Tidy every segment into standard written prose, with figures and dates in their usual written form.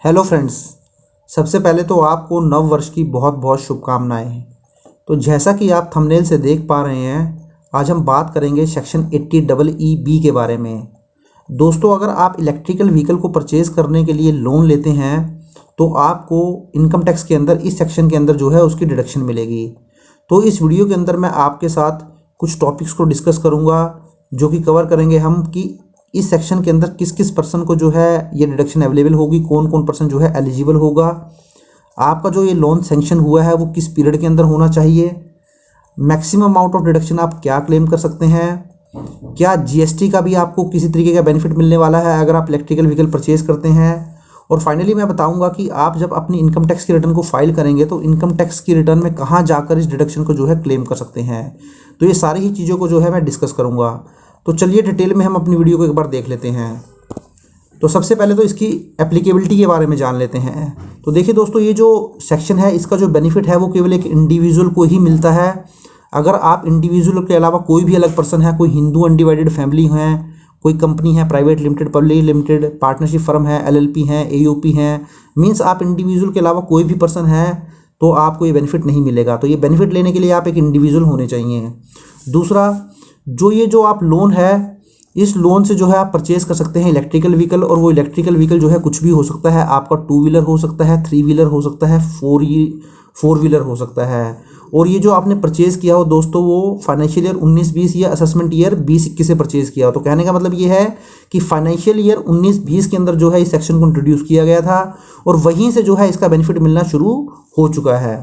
Hello friends. सबसे पहले तो आपको नव वर्ष की बहुत बहुत शुभकामनाएं हैं। तो जैसा कि आप थंबनेल से देख पा रहे हैं, आज हम बात करेंगे सेक्शन 80EE बी के बारे में। दोस्तों, अगर आप इलेक्ट्रिकल व्हीकल को परचेज़ करने के लिए लोन लेते हैं तो आपको इनकम टैक्स के अंदर इस सेक्शन के अंदर जो है उसकी डिडक्शन मिलेगी। तो इस वीडियो के अंदर मैं आपके साथ कुछ टॉपिक्स को डिस्कस करूँगा जो कि कवर करेंगे हम कि इस सेक्शन के अंदर किस किस पर्सन को जो है ये डिडक्शन अवेलेबल होगी, कौन कौन पर्सन जो है एलिजिबल होगा, आपका जो ये लोन सैंक्शन हुआ है वो किस पीरियड के अंदर होना चाहिए, मैक्सिमम अमाउंट ऑफ डिडक्शन आप क्या क्लेम कर सकते हैं, क्या जीएसटी का भी आपको किसी तरीके का बेनिफिट मिलने वाला है अगर आप इलेक्ट्रिकल व्हीकल परचेज करते हैं, और फाइनली मैं बताऊंगा कि आप जब अपनी इनकम टैक्स की रिटर्न को फाइल करेंगे तो इनकम टैक्स की रिटर्न में कहाँ जाकर इस डिडक्शन को जो है क्लेम कर सकते हैं। तो ये सारी ही चीज़ों को जो है मैं डिस्कस करूँगा। तो चलिए डिटेल में हम अपनी वीडियो को एक बार देख लेते हैं। तो सबसे पहले तो इसकी एप्लीकेबिलिटी के बारे में जान लेते हैं। तो देखिए दोस्तों, ये जो सेक्शन है इसका जो बेनिफिट है वो केवल एक इंडिविजुअल को ही मिलता है। अगर आप इंडिविजुअल के अलावा कोई भी अलग पर्सन है, कोई हिंदू अनडिवाइडेड फैमिली है, कोई कंपनी है, private limited, public limited, partnership firm है, एलएलपी हैं, एयूपी हैं, मीन्स आप इंडिविजुअल के अलावा कोई भी पर्सन है तो आपको ये बेनिफिट नहीं मिलेगा। तो ये बेनिफिट लेने के लिए आप एक इंडिविजुअल होने चाहिए। दूसरा, जो आप लोन है, इस लोन से जो है आप परचेज़ कर सकते हैं इलेक्ट्रिकल व्हीकल, और वो इलेक्ट्रिकल व्हीकल जो है कुछ भी हो सकता है। आपका 2 व्हीलर हो सकता है, 3 व्हीलर हो सकता है, 4 व्हीलर हो सकता है। और ये जो आपने परचेज़ किया हो दोस्तों वो फाइनेंशियल ईयर 19-20 या असेसमेंट ईयर 20-21 से परचेज़ किया हो। तो कहने का मतलब ये है कि फाइनेंशियल ईयर 19-20 के अंदर जो है इस सेक्शन को इंट्रोड्यूस किया गया था और वहीं से जो है इसका बेनिफिट मिलना शुरू हो चुका है।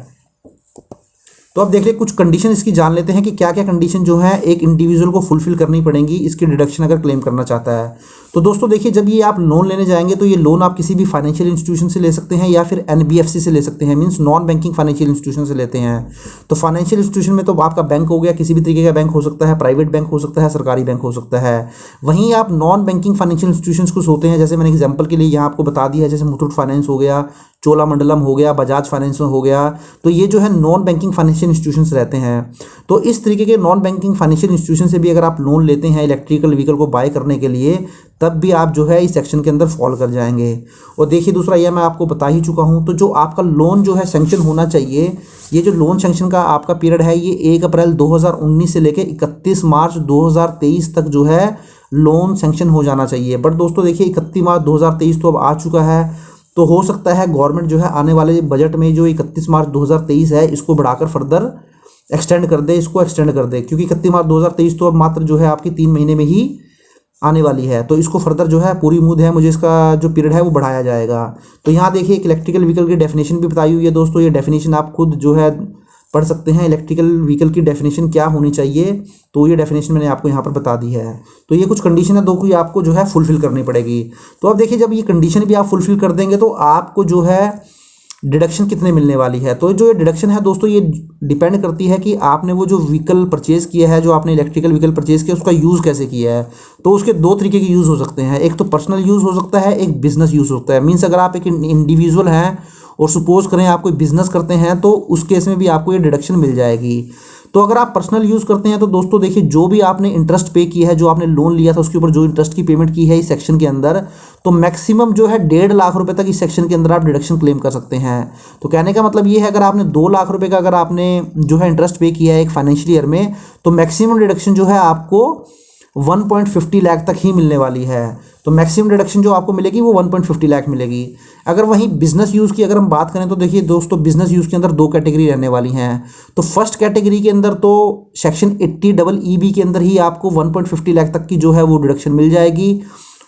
तो अब देख ले कुछ कंडीशन इसकी जान लेते हैं कि क्या क्या कंडीशन जो है एक इंडिविजुअल को फुलफिल करनी पड़ेंगी इसकी डिडक्शन अगर क्लेम करना चाहता है। तो दोस्तों देखिए, जब ये आप लोन लेने जाएंगे तो ये लोन आप किसी भी फाइनेंशियल इंस्टीट्यूशन से ले सकते हैं या फिर एनबीएफसी से ले सकते हैं, means non banking financial institution से लेते हैं। तो फाइनेंशियल इंस्टीट्यूशन में तो आपका बैंक हो गया, किसी भी तरीके का बैंक हो सकता है, प्राइवेट बैंक हो सकता है, सरकारी बैंक हो सकता है। वहीं आप नॉन बैंकिंग फाइनेंशियल इंस्टीट्यूशन कुछ होते हैं, जैसे मैंने एग्जाम्पल के लिए यहाँ आपको बता दिया है, जैसे मुथूट फाइनेंस हो गया, चोलामंडलम हो गया, बजाज फाइनेंस हो गया। तो ये जो है नॉन बैंकिंग फाइनेंशियल इंस्टीट्यूशंस रहते हैं। तो इस तरीके के नॉन बैंकिंग फाइनेंशियल इंस्टीट्यूशन से भी अगर आप लोन लेते हैं इलेक्ट्रिकल व्हीकल को बाय करने के लिए, तब भी आप जो है इस सेक्शन के अंदर फॉल कर जाएंगे। और देखिए दूसरा, यह मैं आपको बता ही चुका हूँ। तो जो आपका लोन जो है सैंक्शन होना चाहिए, ये जो लोन सैंक्शन का आपका पीरियड है ये 1 अप्रैल 2019 से लेकर 31 मार्च 2023 तक जो है लोन सैंक्शन हो जाना चाहिए। बट दोस्तों देखिए, 31 मार्च 2023 तो अब आ चुका है, तो हो सकता है गवर्नमेंट जो है आने वाले बजट में जो 31 मार्च 2023 है इसको बढ़ाकर फर्दर एक्सटेंड कर दे, क्योंकि 31 मार्च 2023 तो अब मात्र जो है आपकी 3 महीने में ही आने वाली है। तो इसको फर्दर जो है पूरी उम्मीद है मुझे इसका जो पीरियड है वो बढ़ाया जाएगा। तो यहाँ देखिए एक इलेक्ट्रिकल व्हीकल की डेफिनेशन भी बताई हुई है दोस्तों। ये डेफिनेशन आप खुद जो है पढ़ सकते हैं, इलेक्ट्रिकल व्हीकल की डेफिनेशन क्या होनी चाहिए। तो ये डेफिनेशन मैंने आपको यहाँ पर बता दी है। तो ये कुछ कंडीशन है दो कोई आपको जो है फुलफिल करनी पड़ेगी। तो अब देखिए, जब ये कंडीशन भी आप फुलफिल कर देंगे तो आपको जो है डिडक्शन कितने मिलने वाली है। तो जो ये डिडक्शन है दोस्तों, ये डिपेंड करती है कि आपने वो जो व्हीकल परचेज़ किया है, जो आपने इलेक्ट्रिकल व्हीकल परचेज़ किया उसका यूज़ कैसे किया है। तो उसके 2 तरीके के यूज़ हो सकते हैं, एक तो पर्सनल यूज़ हो सकता है, एक बिजनेस यूज़ हो सकता है। मीन्स अगर आप एक इंडिविजुअल हैं और सपोज करें आप कोई बिजनेस करते हैं तो उस केस में भी आपको ये डिडक्शन मिल जाएगी। तो अगर आप पर्सनल यूज़ करते हैं तो दोस्तों देखिए, जो भी आपने इंटरेस्ट पे किया है, जो आपने लोन लिया था उसके ऊपर जो इंटरेस्ट की पेमेंट की है इस सेक्शन के अंदर, तो मैक्सिमम जो है 1.5 लाख रुपए तक इस सेक्शन के अंदर आप डिडक्शन क्लेम कर सकते हैं। तो कहने का मतलब ये है, अगर आपने 2 लाख रुपए का अगर आपने जो है इंटरेस्ट पे किया है एक फाइनेंशियल ईयर में, तो मैक्सिमम डिडक्शन जो है आपको 1.50 लाख तक ही मिलने वाली है। तो मैक्सिमम डिडक्शन जो आपको मिलेगी वो 1.50 लाख मिलेगी। अगर वहीं बिजनेस यूज़ की अगर हम बात करें तो देखिए दोस्तों, बिजनेस यूज़ के अंदर 2 कैटेगरी रहने वाली हैं। तो फर्स्ट कैटेगरी के अंदर तो सेक्शन 80EE बी के अंदर ही आपको 1.50 लाख तक की जो है वो डिडक्शन मिल जाएगी।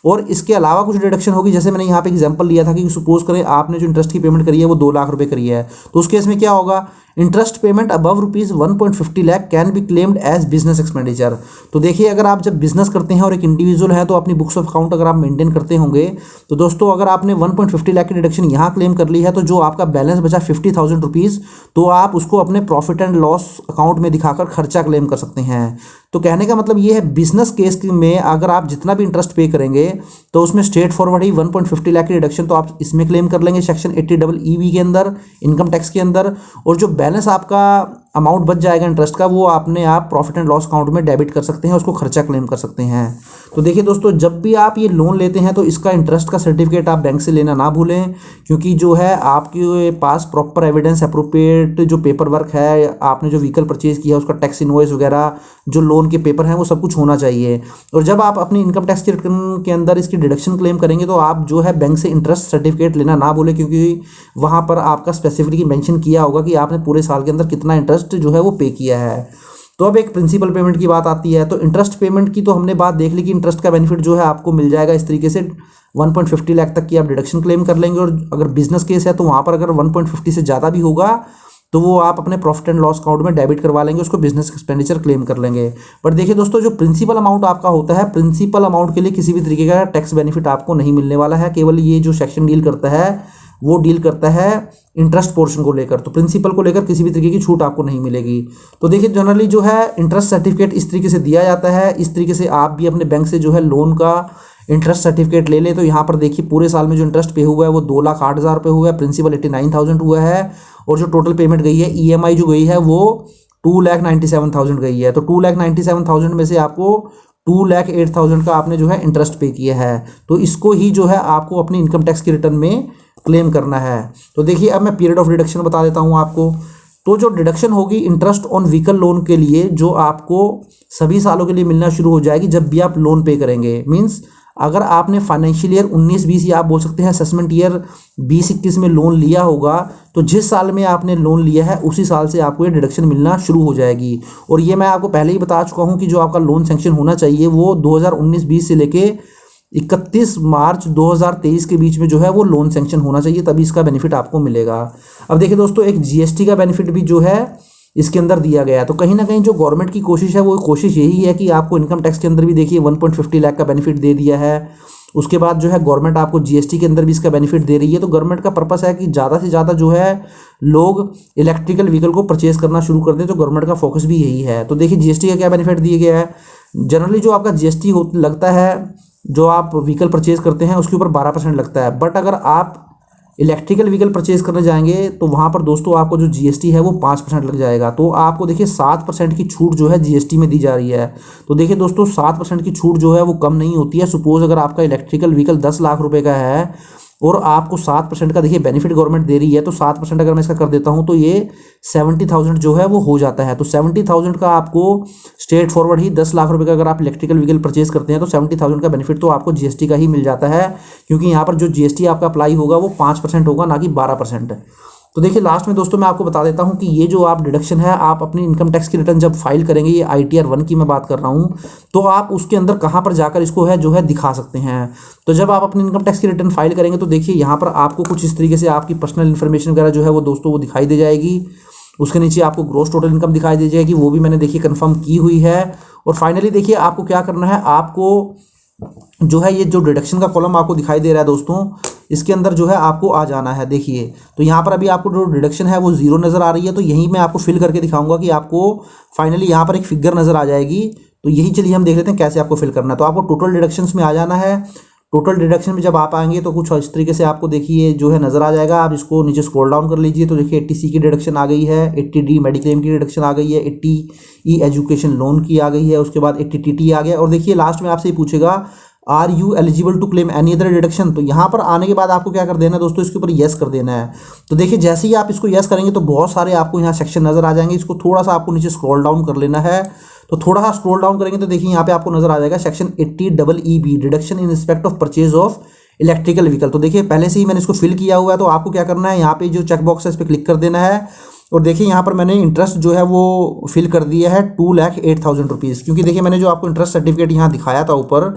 और इसके अलावा कुछ डिडक्शन होगी, जैसे मैंने यहाँ पे एग्जांपल लिया था कि सपोज करें आपने जो इंटरेस्ट की पेमेंट करी है वो 2 लाख रुपए करी है, तो उस केस में क्या होगा, interest payment above ₹1.50 lakh can be claimed as business expenditure. तो देखिए, अगर आप जब बिजनेस करते हैं और एक इंडिविजुअल है तो अपनी बुक्स ऑफ अकाउंट अगर आप मेंटेन करते होंगे तो दोस्तों अगर आपने 1.50 लाख की डिडक्शन यहाँ क्लेम कर ली है तो जो आपका बैलेंस बचा 50,000 रुपीज़, तो आप उसको अपने प्रॉफिट एंड लॉस अकाउंट में दिखाकर खर्चा क्लेम कर सकते हैं। तो कहने का मतलब ये है, बिजनेस केस में अगर आप जितना भी इंटरेस्ट पे करेंगे तो उसमें स्ट्रेट फॉरवर्ड ही 1.50 लाख की डिडक्शन तो आप इसमें क्लेम कर लेंगे सेक्शन 80EE बी के अंदर, इनकम टैक्स के अंदर। और जो बैलेंस आपका अमाउंट बच जाएगा इंटरेस्ट का, वो आपने आप प्रॉफिट एंड लॉस अकाउंट में डेबिट कर सकते हैं, उसको खर्चा क्लेम कर सकते हैं। तो देखिए दोस्तों, जब भी आप ये लोन लेते हैं तो इसका इंटरेस्ट का सर्टिफिकेट आप बैंक से लेना ना भूलें, क्योंकि जो है आपके पास प्रॉपर एविडेंस अप्रोप्रिएट जो पेपर वर्क है, आपने जो व्हीकल परचेज किया उसका टैक्स इनवॉइस वगैरह जो लोन के पेपर हैं वो सब कुछ होना चाहिए। और जब आप अपनी इनकम टैक्स की रिटर्न के अंदर इसकी डिडक्शन क्लेम करेंगे तो आप जो है बैंक से इंटरेस्ट सर्टिफिकेट लेना ना भूलें, क्योंकि वहाँ पर आपका स्पेसिफिकली मेंशन किया होगा कि आपने पूरे साल के अंदर कितना इंटरेस्ट जो है वो पे किया है। तो अब एक प्रिंसिपल पेमेंट की बात आती है। तो इंटरेस्ट पेमेंट की तो हमने बात देख ली कि इंटरेस्ट का बेनिफिट जो है आपको मिल जाएगा इस तरीके से 1.50 लाख तक की आप डिडक्शन क्लेम कर लेंगे। और अगर बिजनेस केस है तो वहाँ पर अगर 1.50 से ज़्यादा भी होगा तो वो आप अपने प्रॉफिट एंड लॉस अकाउंट में डेबिट करवा लेंगे, उसको बिजनेस एक्सपेंडिचर क्लेम कर लेंगे। बट देखिए दोस्तों, जो प्रिंसिपल अमाउंट आपका होता है, प्रिंसिपल अमाउंट के लिए किसी भी तरीके का टैक्स बेनिफिट आपको नहीं मिलने वाला है। केवल ये जो सेक्शन डील करता है वो डील करता है इंटरेस्ट पोर्शन को लेकर, तो प्रिंसिपल को लेकर किसी भी तरीके की छूट आपको नहीं मिलेगी। तो देखिए जनरली जो है इंटरेस्ट सर्टिफिकेट इस तरीके से दिया जाता है। इस तरीके से आप भी अपने बैंक से जो है लोन का इंटरेस्ट सर्टिफिकेट ले लें। तो यहाँ पर देखिए पूरे साल में जो इंटरेस्ट पे हुआ है वो 2,08,000 रुपये हुआ है, प्रिंसिपल 89,000 हुआ है, और जो टोटल पेमेंट गई है EMI जो गई है वो 2,97,000 गई है। तो 2,97,000 में से आपको 2,08,000 का आपने जो है इंटरेस्ट पे किया है, तो इसको ही जो है आपको अपनी इनकम टैक्स की रिटर्न में क्लेम करना है। तो देखिए अब मैं पीरियड ऑफ डिडक्शन बता देता हूँ आपको। तो जो डिडक्शन होगी इंटरेस्ट ऑन व्हीकल लोन के लिए, जो आपको सभी सालों के लिए मिलना शुरू हो जाएगी जब भी आप लोन पे करेंगे। मीन्स अगर आपने फाइनेंशियल ईयर 19-20 या आप बोल सकते हैं असेसमेंट ईयर 20-21 में लोन लिया होगा, तो जिस साल में आपने लोन लिया है उसी साल से आपको ये डिडक्शन मिलना शुरू हो जाएगी। और ये मैं आपको पहले ही बता चुका हूँ कि जो आपका लोन सैंक्शन होना चाहिए वो 2019-20 से लेके 31 मार्च 2023 के बीच में जो है वो लोन सैंक्शन होना चाहिए, तभी इसका बेनिफिट आपको मिलेगा। अब देखिए दोस्तों, एक GST का बेनिफिट भी जो है इसके अंदर दिया गया है। तो कहीं ना कहीं जो गवर्नमेंट की कोशिश है वो कोशिश यही है कि आपको इनकम टैक्स के अंदर भी देखिए 1.50 लाख का बेनिफिट दे दिया है। उसके बाद जो है गवर्नमेंट आपको GST के अंदर भी इसका बेनिफिट दे रही है। तो गवर्नमेंट का पर्पस है कि ज़्यादा से ज़्यादा जो है लोग इलेक्ट्रिकल व्हीकल को परचेज करना शुरू कर दें, तो गवर्नमेंट का फोकस भी यही है। तो देखिए GST का क्या बेनिफिट दिया गया है। जनरली जो आपका GST लगता है, जो आप व्हीकल परचेज करते हैं उसके ऊपर 12% लगता है। बट अगर आप इलेक्ट्रिकल व्हीकल परचेज करने जाएंगे तो वहाँ पर दोस्तों आपको जो GST है वो 5% लग जाएगा। तो आपको देखिए 7% की छूट जो है GST में दी जा रही है। तो देखिए दोस्तों, 7% की छूट जो है वो कम नहीं होती है। सपोज अगर आपका इलेक्ट्रिकल व्हीकल 10 लाख रुपए का है और आपको 7% का देखिए बेनिफिट गवर्नमेंट दे रही है, तो 7% अगर मैं इसका कर देता हूं तो ये 70,000 जो है वो हो जाता है। तो 70,000 का आपको स्ट्रेट फॉरवर्ड ही 10 लाख रुपए का अगर आप इलेक्ट्रिकल व्हीकल परचेज करते हैं तो 70,000 का बेनिफिट तो आपको GST का ही मिल जाता है, क्योंकि यहाँ पर जो GST आपका अप्लाई होगा वो 5% होगा, ना कि 12%। तो देखिए लास्ट में दोस्तों मैं आपको बता देता हूं कि ये जो आप डिडक्शन है आप अपनी इनकम टैक्स की रिटर्न जब फाइल करेंगे, ये ITR 1 की मैं बात कर रहा हूं, तो आप उसके अंदर कहां पर जाकर इसको है जो है दिखा सकते हैं। तो जब आप अपनी इनकम टैक्स की रिटर्न फाइल करेंगे तो देखिए यहाँ पर आपको कुछ इस तरीके से आपकी पर्सनल इन्फॉर्मेशन वगैरह जो है वो दोस्तों वो दिखाई दे जाएगी। उसके नीचे आपको ग्रॉस टोटल इनकम दिखाई दे जाएगी, वो भी मैंने देखिए कंफर्म की हुई है। और फाइनली देखिए आपको क्या करना है, आपको जो है ये जो डिडक्शन का कॉलम आपको दिखाई दे रहा है दोस्तों, इसके अंदर जो है आपको आ जाना है। देखिए तो यहाँ पर अभी आपको जो डिडक्शन है वो 0 नज़र आ रही है, तो यही मैं आपको फिल करके दिखाऊंगा कि आपको फाइनली यहाँ पर एक फिगर नज़र आ जाएगी। तो यही चलिए हम देख लेते हैं कैसे आपको फिल करना है। तो आपको टोटल डिडक्शंस में आ जाना है। टोटल डिडक्शन में जब आप आएंगे तो कुछ इस तरीके से आपको देखिए जो है नज़र आ जाएगा। आप इसको नीचे स्क्रॉल डाउन कर लीजिए तो देखिए 80C की डिडक्शन आ गई है, 80D मेडिक्लेम की डिडक्शन आ गई है, 80E एजुकेशन लोन की आ गई है, उसके बाद 80TT आ गया। और देखिए लास्ट में आपसे ये पूछेगा are you eligible to claim any other deduction. तो यहाँ पर आने के बाद आपको क्या कर देना है दोस्तों, इसके ऊपर येस कर देना है। तो देखिए जैसे ही आप इसको येस करेंगे तो बहुत सारे आपको यहाँ सेक्शन नज़र आ जाएंगे। इसको थोड़ा सा आपको नीचे स्क्रॉल डाउन कर लेना है। तो थोड़ा सा स्क्रॉल डाउन करेंगे तो देखिए यहाँ पे आपको नजर आ जाएगा section 80EB deduction in respect of purchase of electrical vehicle. तो देखिए पहले से ही मैंने इसको फिल किया हुआ है, तो आपको क्या करना है, यहाँ पे जो चेक बॉक्स है इस पर क्लिक कर देना है। और देखिए यहाँ पर मैंने इंटरेस्ट जो है वो फिल कर दिया है 2,08,000 रुपीज़, क्योंकि देखिए मैंने जो आपको इंटरेस्ट सर्टिफिकेट यहाँ दिखाया था ऊपर,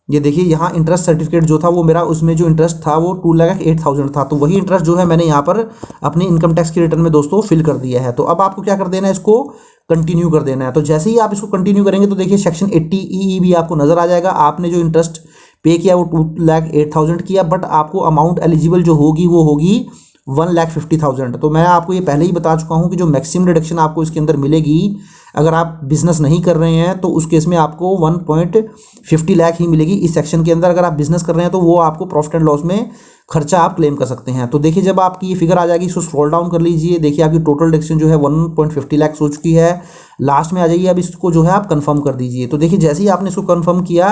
ये देखिए यहाँ इंटरेस्ट सर्टिफिकेट जो था वो मेरा उसमें जो इंटरेस्ट था वो 2,08,000 था। तो वही इंटरेस्ट जो है मैंने यहाँ पर अपनी इनकम टैक्स की रिटर्न में दोस्तों फिल कर दिया है। तो अब आपको क्या कर देना है, इसको कंटिन्यू कर देना है। तो जैसे ही आप इसको कंटिन्यू करेंगे तो देखिए सेक्शन 80EE भी आपको नजर आ जाएगा। आपने जो इंटरेस्ट पे किया वो 2,08,000 किया, बट आपको अमाउंट एलिजिबल जो होगी वो होगी 1,50,000। तो मैं आपको ये पहले ही बता चुका हूँ कि जो मैक्सिमम डिडक्शन आपको इसके अंदर मिलेगी अगर आप बिजनेस नहीं कर रहे हैं तो उस केस में आपको 1.50 लाख ही मिलेगी इस सेक्शन के अंदर। अगर आप बिजनेस कर रहे हैं तो वो आपको प्रॉफिट एंड लॉस में खर्चा आप क्लेम कर सकते हैं। तो देखिए जब आपकी ये फिगर आ जाएगी इसको स्क्रॉल डाउन कर लीजिए, देखिए आपकी टोटल डिडक्शन जो है 1.50 लाख हो चुकी है। लास्ट में आ जाइए, अब इसको जो है आप कंफर्म कर दीजिए। तो देखिए जैसे ही आपने इसको कंफर्म किया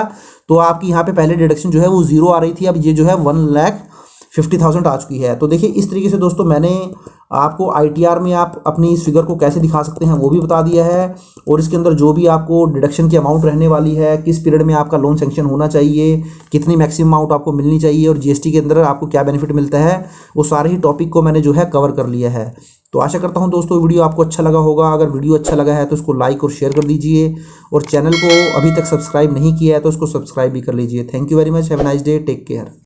तो आपकी यहाँ पे पहले डिडक्शन जो है वो 0 आ रही थी, अब ये जो है 1,50,000 आ चुकी है। तो देखिए इस तरीके से दोस्तों मैंने आपको ITR में आप अपनी इस फिगर को कैसे दिखा सकते हैं वो भी बता दिया है, और इसके अंदर जो भी आपको डिडक्शन की अमाउंट रहने वाली है, किस पीरियड में आपका लोन सैंक्शन होना चाहिए, कितनी मैक्सिमम अमाउंट आपको मिलनी चाहिए और GST के अंदर आपको क्या बेनिफिट मिलता है, वो सारे ही टॉपिक को मैंने जो है कवर कर लिया है। तो आशा करता हूं दोस्तों वीडियो आपको अच्छा लगा होगा। अगर वीडियो अच्छा लगा है तो इसको लाइक और शेयर कर दीजिए, और चैनल को अभी तक सब्सक्राइब नहीं किया है तो उसको सब्सक्राइब भी कर लीजिए। Thank you very much, have a nice day, take care.